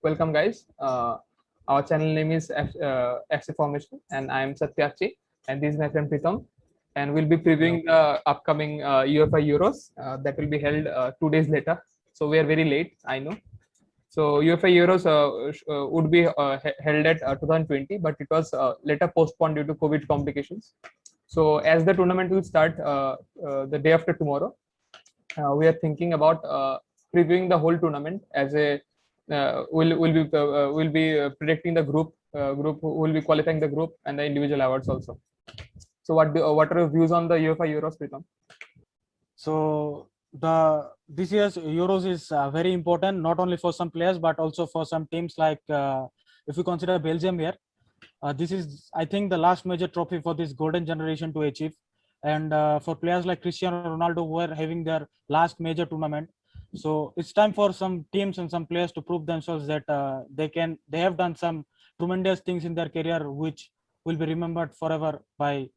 Welcome, guys. Our channel name is FC Formation, and I am Satyachi, and this is my friend Pritam. And we'll be previewing the upcoming UEFA Euros that will be held 2 days later. So we are very late, I know. So UEFA Euros would be held at 2020, but it was later postponed due to COVID complications. So as the tournament will start the day after tomorrow, we are thinking about previewing the whole tournament as a will be predicting the group who will be qualifying the group and the individual awards also. So what are your views on the UEFA Euros, Pritam? So this year's Euros is very important, not only for some players but also for some teams. Like if you consider Belgium here, this is, I think, the last major trophy for this golden generation to achieve. And for players like Cristiano Ronaldo, who are having their last major tournament, so it's time for some teams and some players to prove themselves that they have done some tremendous things in their career, which will be remembered forever by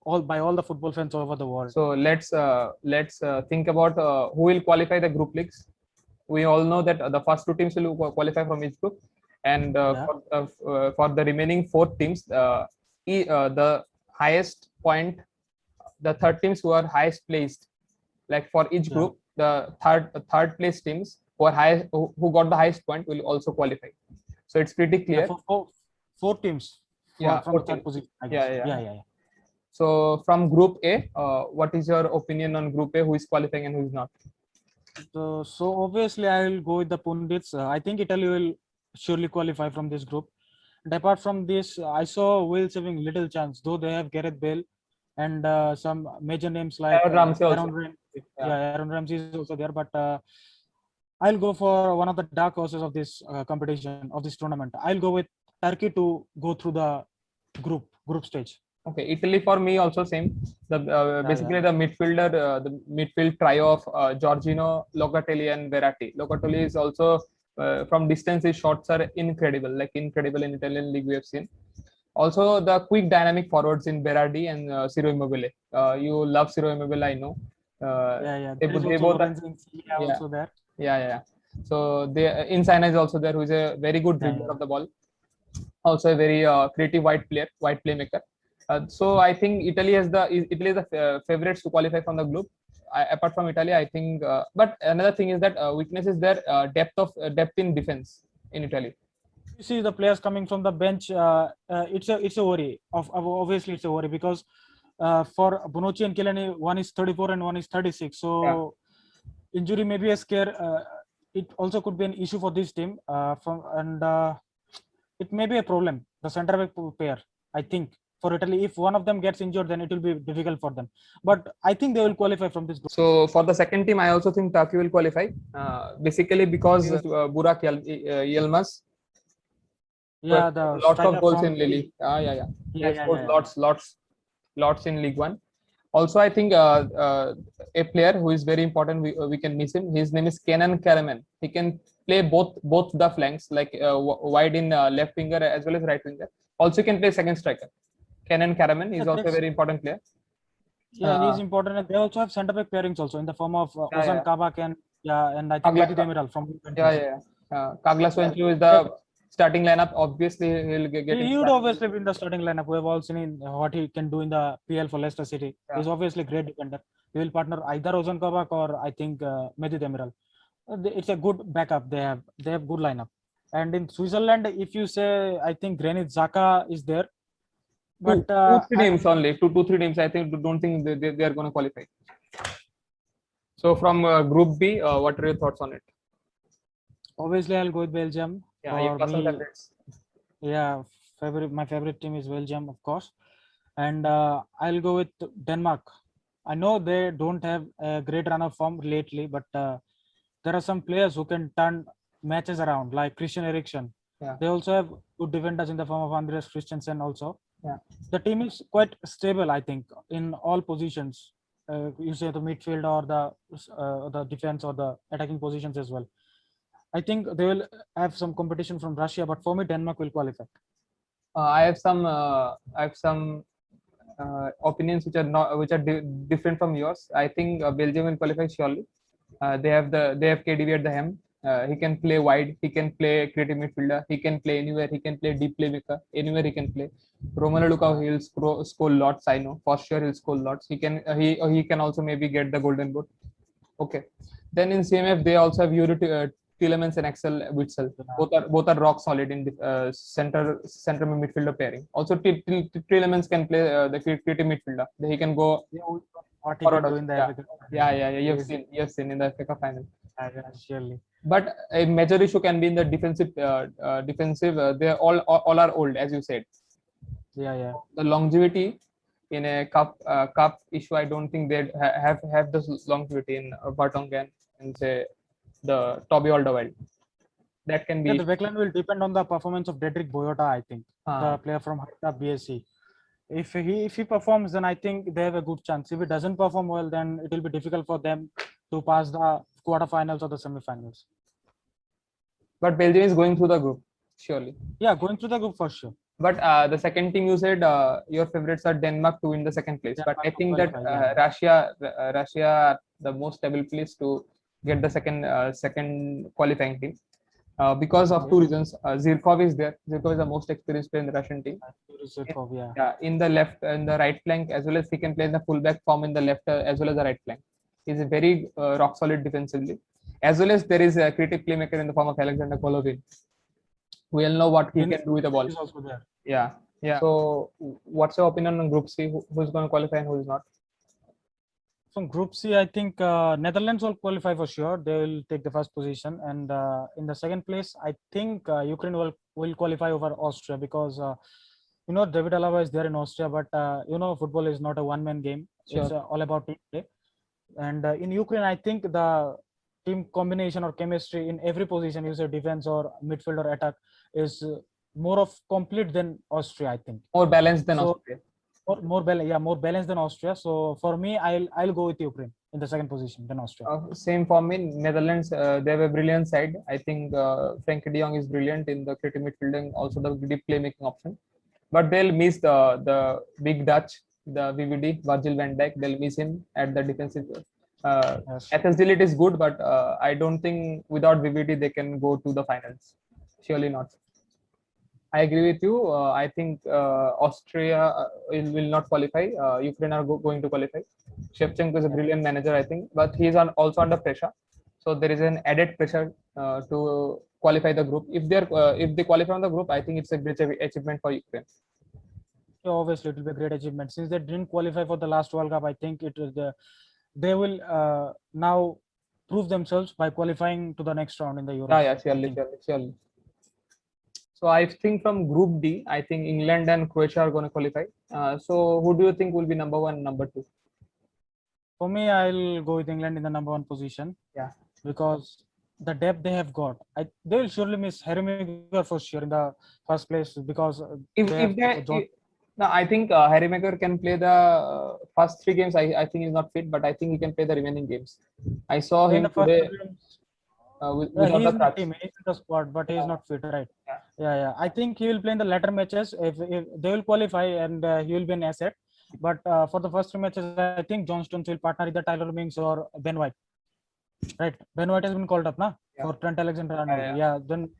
all the football fans all over the world. So let's think about who will qualify the group leagues. We all know that the first two teams will qualify from each group, and for the remaining four teams, the highest point, the third teams who are highest placed, like for each group, the third place teams who got the highest point will also qualify. So it's pretty clear. For four teams. From third position. Yeah. So from Group A, what is your opinion on Group A? Who is qualifying and who is not? So obviously I will go with the pundits. I think Italy will surely qualify from this group. And apart from this, I saw Wales having little chance, though they have Gareth Bale and some major names like Aaron Ramsey is also there. But I'll go for one of the dark horses of this competition, of this tournament. I'll go with Turkey to go through the group stage. Okay, Italy for me also same. Basically the midfield trio of Jorginho, Locatelli, and Verratti. Locatelli is also from distance his shots are incredible in Italian league we have seen. Also the quick dynamic forwards in Berardi and Ciro Immobile. You love Ciro Immobile, I know. They both are also there. Yeah. So Insigne is also there, who is a very good dribbler of the ball. Also a very creative wide playmaker. So I think Italy is the favorites to qualify from the group. Apart from Italy, I think. But another thing is that weakness is their depth in defense in Italy. You see the players coming from the bench. It's a worry. Obviously, it's a worry because for Bonucci and Chiellini, one is 34 and one is 36. So injury may be a scare. It also could be an issue for this team. It may be a problem. The centre back pair, I think. For Italy, if one of them gets injured, then it will be difficult for them. But I think they will qualify from this group. So for the second team, I also think Turkey will qualify. Basically because Burak Yilmaz. Yeah, lots of goals in Lille. He scored lots in League One. Also, I think a player who is very important, we can miss him. His name is Kenan Karaman. He can play both the flanks, like wide in left winger as well as right winger. Also, can play second striker. Kenan Karaman is also a very important player. Yeah, he's important. And they also have centre back pairings also in the form of Ozan Kabak and I think Mehdi Demiral from. Kagla Soyuncu is the starting lineup. Obviously, he would obviously be in the starting lineup. We have all seen what he can do in the PL for Leicester City. He's obviously a great defender. He will partner either Ozan Kabak or I think Mehdi Demiral. It's a good backup. They have good lineup. And in Switzerland, if you say, I think Granit Xhaka is there. But two, 3 names only. Two, 3 names. I don't think they are going to qualify. So from Group B, what are your thoughts on it? Obviously, I'll go with Belgium. Yeah, my favorite team is Belgium, of course, and I'll go with Denmark. I know they don't have a great run of form lately, but there are some players who can turn matches around, like Christian Eriksen. They also have good defenders in the form of Andreas Christensen also. The team is quite stable, I think, in all positions. You say the midfield or the defense or the attacking positions as well. I think they will have some competition from Russia, but for me, Denmark will qualify. I have some opinions which are different from yours. I think Belgium will qualify surely. They have KDB at the helm. He can play wide. He can play creative midfielder. He can play anywhere. He can play deep playmaker. Anywhere he can play. Romelu Lukaku, he'll score lots. I know for sure he'll score lots. He can also maybe get the golden boot. Okay. Then in CMF they also have Yuri Tielemans and Axel Witsel. Both are rock solid in the center midfielder pairing. Also Tielemans can play the creative midfielder. He can go What he forward can do also. in the Yeah. FA Cup. Yeah. You have seen in the FA Cup final. Yeah, surely. But a major issue can be in the defensive. They all are old, as you said. Yeah. The longevity in a cup issue, I don't think they have this longevity in Vertonghen and say the Toby Alderweireld. That can be. Yeah, the backline will depend on the performance of Dedrick Boyota, I think, the Ah. player from Hertha BSC. If he performs, then I think they have a good chance. If he doesn't perform well, then it will be difficult for them to pass the quarterfinals or the semifinals. But Belgium is going through the group, surely. Yeah, going through the group for sure. But the second team you said your favorites are Denmark to win the second place. But I think that Russia are the most stable place to get the second qualifying team. Because of two reasons. Zirkov is there. Zirkov is the most experienced player in the Russian team. Yeah, in the left and the right flank, as well as he can play in the fullback form in the left as well as the right flank. He's a very rock solid defensively. As well as there is a creative playmaker in the form of Alexander Golovin. We all know what he can do with the ball. He's also there. Yeah. So, what's your opinion on Group C? Who's going to qualify and who's not? From Group C, I think Netherlands will qualify for sure. They will take the first position, and in the second place, I think Ukraine will qualify over Austria because David Alaba is there in Austria, but football is not a one-man game. Sure. It's all about team play. And in Ukraine, I think the team combination or chemistry in every position, you say defense or midfield or attack, is more of complete than Austria, I think. More balanced than Austria. More balanced than Austria. So for me, I'll go with Ukraine in the second position than Austria. Same for me. Netherlands, they have a brilliant side. I think Frenkie de Jong is brilliant in the creative midfielding, also the deep playmaking option. But they'll miss the big Dutch, the VVD, Virgil van Dijk. They'll miss him at the defensive. Yes. FSDL is good, but I don't think without VVD they can go to the finals. Surely not. I agree with you. I think Austria will not qualify. Ukraine are going to qualify. Shevchenko is a brilliant manager, I think, but he is also under pressure. So there is an added pressure to qualify the group. If they qualify on the group, I think it's a great achievement for Ukraine. Yeah, obviously, it will be a great achievement. Since they didn't qualify for the last World Cup, I think they will now prove themselves by qualifying to the next round in the Euros. Yeah, surely. So I think from Group D, I think England and Croatia are going to qualify. So who do you think will be number one, number two? For me, I'll go with England in the number one position. Yeah. Because the depth they have got, they will surely miss Harry Maguire for sure in the first place because I think Harry Maguire can play the first 3 games. I think he's not fit, but I think he can play the remaining games. I saw him today. He's in the team, he's in the squad, but he's not fit, right? Yeah. I think he will play in the latter matches. If they will qualify, and he will be an asset. But for the first 3 matches, I think John Stones will partner either Tyler Mings or Ben White. Right? Ben White has been called up now for Trent Alexander-Arnold. Yeah. Then,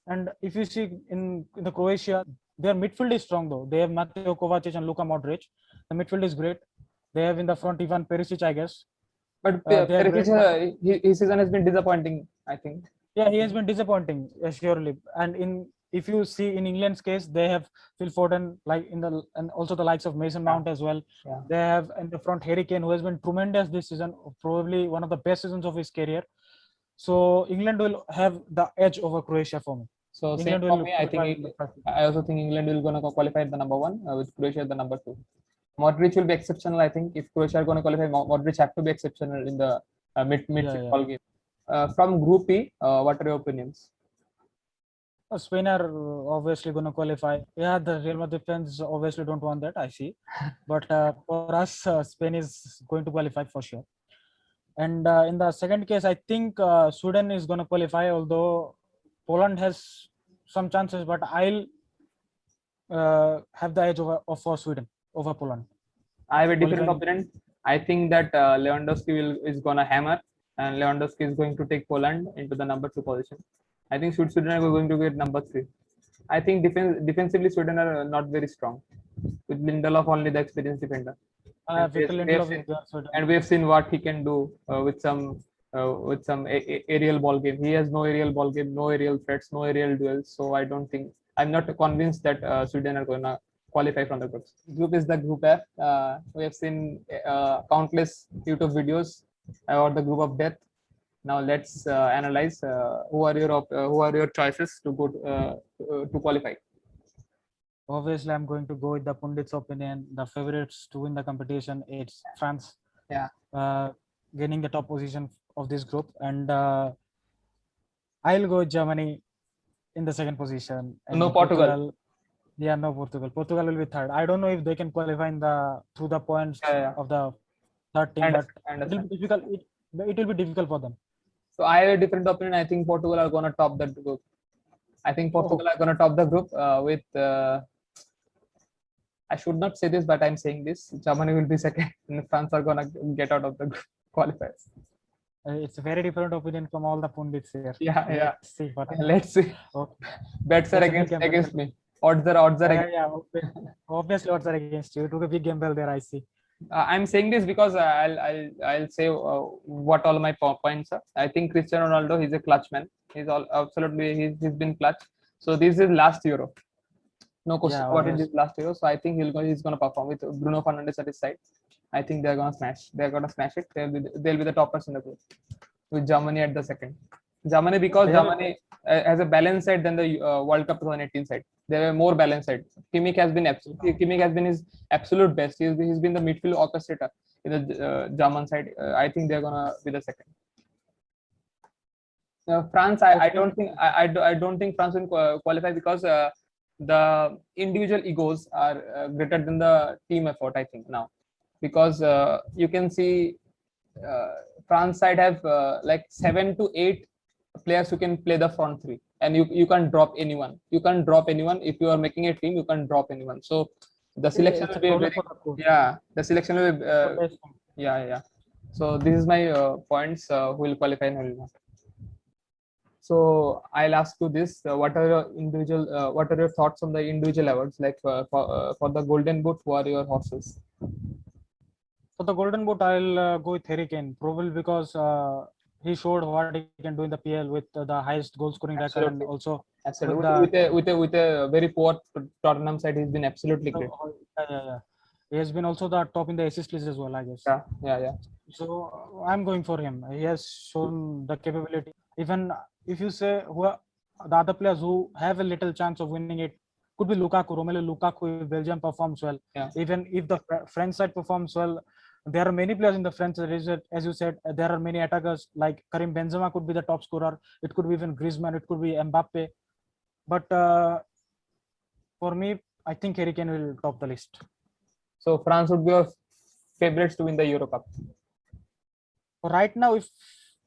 and if you see in the Croatia, their midfield is strong though. They have Mateo Kovacic and Luka Modric. The midfield is great. They have in the front Ivan Perisic, I guess. But Perisic, his season has been disappointing, I think. Yeah, he has been disappointing, surely. And if you see in England's case, they have Phil Foden, and also the likes of Mason Mount as well. Yeah. They have in the front Harry Kane, who has been tremendous this season, probably one of the best seasons of his career. So England will have the edge over Croatia for me. So same for me. I also think England will gonna qualify at the number 1 with Croatia at the number 2. Modric will be exceptional. I think if Croatia are going to qualify, Modric have to be exceptional in the mid football game. From Group E, what are your opinions? Spain are obviously going to qualify. Yeah, the Real Madrid fans obviously don't want that, I see. But for us, Spain is going to qualify for sure. And in the second case, I think Sweden is going to qualify, although Poland has some chances, but I'll have the edge for Sweden over Poland. I have a different opinion. I think that Lewandowski is going to hammer. and Lewandowski is going to take Poland into the number 2 position. I think Sweden are going to get number 3. I think defensively Sweden are not very strong, with Lindelof only the experienced defender. And Victor we have Lindelof seen- is there, so and we have seen what he can do with some aerial ball game. He has no aerial ball game, no aerial threats, no aerial duels. So I don't think, I'm not convinced that Sweden are going to qualify from the groups. Group is the Group F. We have seen countless YouTube videos about the group of death. Now let's analyze who are your choices to go to qualify. obviously I'm going to go with the pundit's opinion. The favorites to win the competition, it's France. Yeah. Gaining the top position of this group, and I'll go with Germany in the second position. And No Portugal. Yeah, no Portugal. Portugal will be third. I don't know if they can qualify through the points Yeah. of the third team, I but understand. it will be difficult. It will be difficult for them. So I have a different opinion. I think Portugal are going to top that group. I think Portugal are going to top the group with. I should not say this, but I'm saying this. Germany will be second, and France are going to get out of the group qualifiers. It's a very different opinion from all the pundits here. Yeah. Let's see. Let's see. Okay. Bets are That's a big gamble. against me. Odds are against. Obviously odds are against you. You took a big gamble there, I see. I'm saying this because I'll say what all my points are. I think Cristiano Ronaldo, he's a clutch man. He's been clutch. So this is last Euro. No question Yeah, what is this last Euro. So I think he's going to perform with Bruno Fernandes at his side. I think they're going to smash. They're going to smash it. They'll be the toppers in the group with Germany at the second. Germany, because Germany has a balanced side than the World Cup 2018 side. They have a more balanced side. Kimmich has been his absolute best. He's been the midfield orchestrator in the German side. I think they're gonna be the second. France, I don't think France will qualify because the individual egos are greater than the team effort. I think now, because you can see France side have like 7 to 8 players who can play the front three, and you can't drop anyone. You can't drop anyone if you are making a team. You can't drop anyone. So the selection will be the selection will be So this is my points. Who will qualify and who will not. So I'll ask you this: what are your thoughts on the individual awards? Like for the Golden Boot, who are your horses? For the Golden Boot, I'll go with Harry Kane, probably because he showed what he can do in the PL with the highest goal scoring record, and also with a very poor Tottenham side, he's been absolutely great. He has been also the top in the assist list as well, I guess. Yeah. So I'm going for him. He has shown the capability. Even if you say the other players who have a little chance of winning it, could be Lukaku, Romelu Lukaku, if Belgium performs well. Yeah. Even if the French side performs well, there are many players in the French side. As you said, there are many attackers like Karim Benzema could be the top scorer. It could be even Griezmann. It could be Mbappe. But for me, I think Harry Kane will top the list. So France would be your favorites to win the Euro Cup. Right now,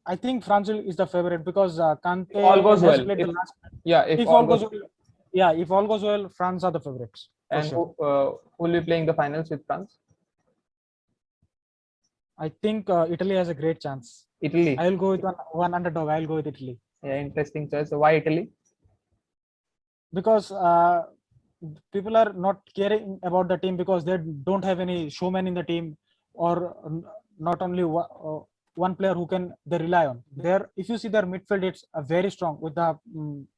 I think France is the favorite because Kante if all goes well. If all goes well, France are the favorites. And sure. Who will be playing the finals with France? I think Italy has a great chance. Italy. I'll go with one underdog. I'll go with Italy. Yeah, interesting choice. So why Italy? Because people are not caring about the team because they don't have any showman in the team, or not only one player who they rely on. If you see their midfield, it's very strong with the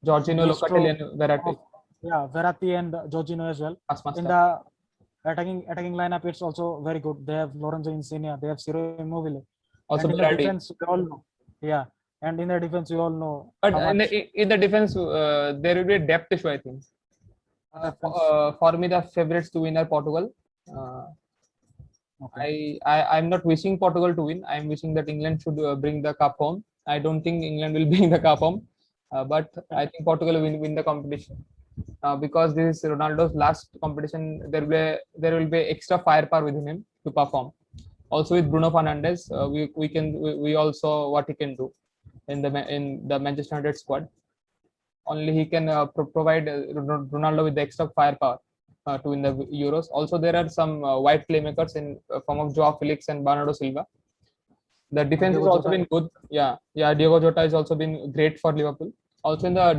Jorginho, Locatelli, and Verratti. Verratti and Jorginho as well. In the attacking lineup, it's also very good. They have Lorenzo Insigne, they have Ciro Immobile. Also in the defense, we all know. Yeah, and in the defense, we all know. But in the defense, there will be a depth issue, I think. For me, the favorites to win are Portugal. Okay. I'm not wishing Portugal to win. I'm wishing that England should bring the cup home. I don't think England will bring the cup home, but I think Portugal will win the competition. Because this is Ronaldo's last competition, there will be extra firepower within him to perform. Also with Bruno Fernandes, we all saw what he can do in the Manchester United squad. Only he can provide Ronaldo with the extra firepower to win the Euros. Also, there are some wide playmakers in form of Joao Felix and Bernardo Silva. The defense has Diogo also Jota. been good. Yeah. Diogo Jota has also been great for Liverpool. Also in the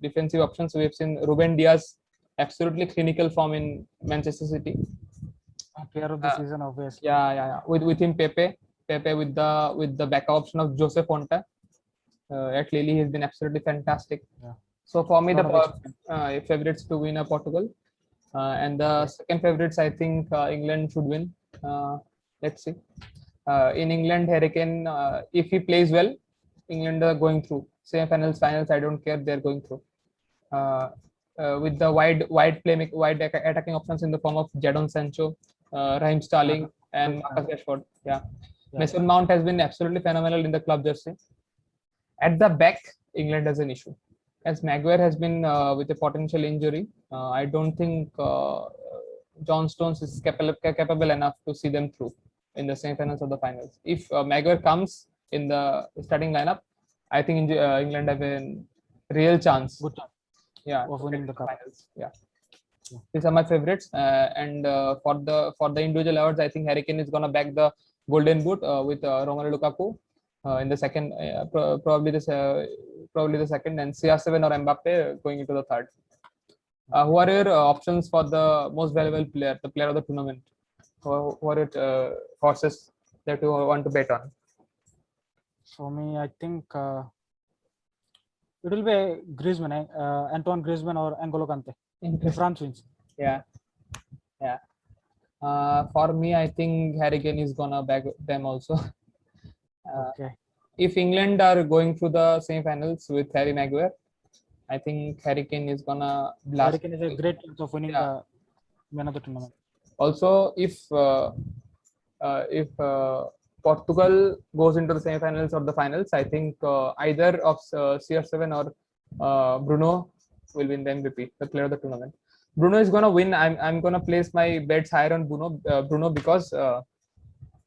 defensive options, we have seen Ruben Diaz, absolutely clinical form in Manchester City. Player of the Uh, season, obviously. Yeah. With him Pepe with the backup option of Jose Fonte. At Lille, he's been absolutely fantastic. Yeah. So for me, Lot the of experience. favorites to win are Portugal, and the second favorites, I think England should win. Let's see. In England, Harry Kane, if he plays well, England are going through semi-finals, finals. I don't care; they're going through. With the wide attacking options in the form of Jadon Sancho, Raheem Sterling, and Marcus Rashford. Yeah. Mason Mount has been absolutely phenomenal in the club jersey. At the back, England has an issue. As Maguire has been with a potential injury, I don't think John Stones is capable enough to see them through in the semi-finals or the finals. If Maguire comes in the starting lineup, I think England have a real chance. Good chance. Yeah, Of winning the cup. finals. Yeah. These are my favorites, and for the individual awards, I think Harry Kane is gonna back the Golden Boot with Romelu Lukaku in the second, probably the second, and CR7 or Mbappe going into the third. Who are your options for the most valuable player, the player of the tournament? Who are your horses that you want to bet on? For me, I think it will be Griezmann, Antoine Griezmann or N'Golo Kante. If France wins. Yeah. For me, I think Harry Kane is gonna back them also. Okay. If England are going through the semi-finals with Harry Maguire, I think Harry Kane is gonna blast. Harry Kane is a great chance of winning the man of the tournament. Also, if Portugal goes into the semi-finals or the finals, I think either of CR7 or Bruno will win the MVP, the player of the tournament. Bruno is gonna win. I'm gonna place my bets higher on Bruno because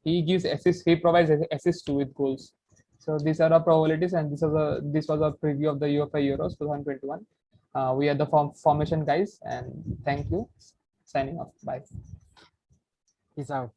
he gives assists. He provides assists too with goals. So these are our probabilities, and this was a preview of the UEFA Euros 2021. We are the formation guys, and thank you. Signing off. Bye. Peace out.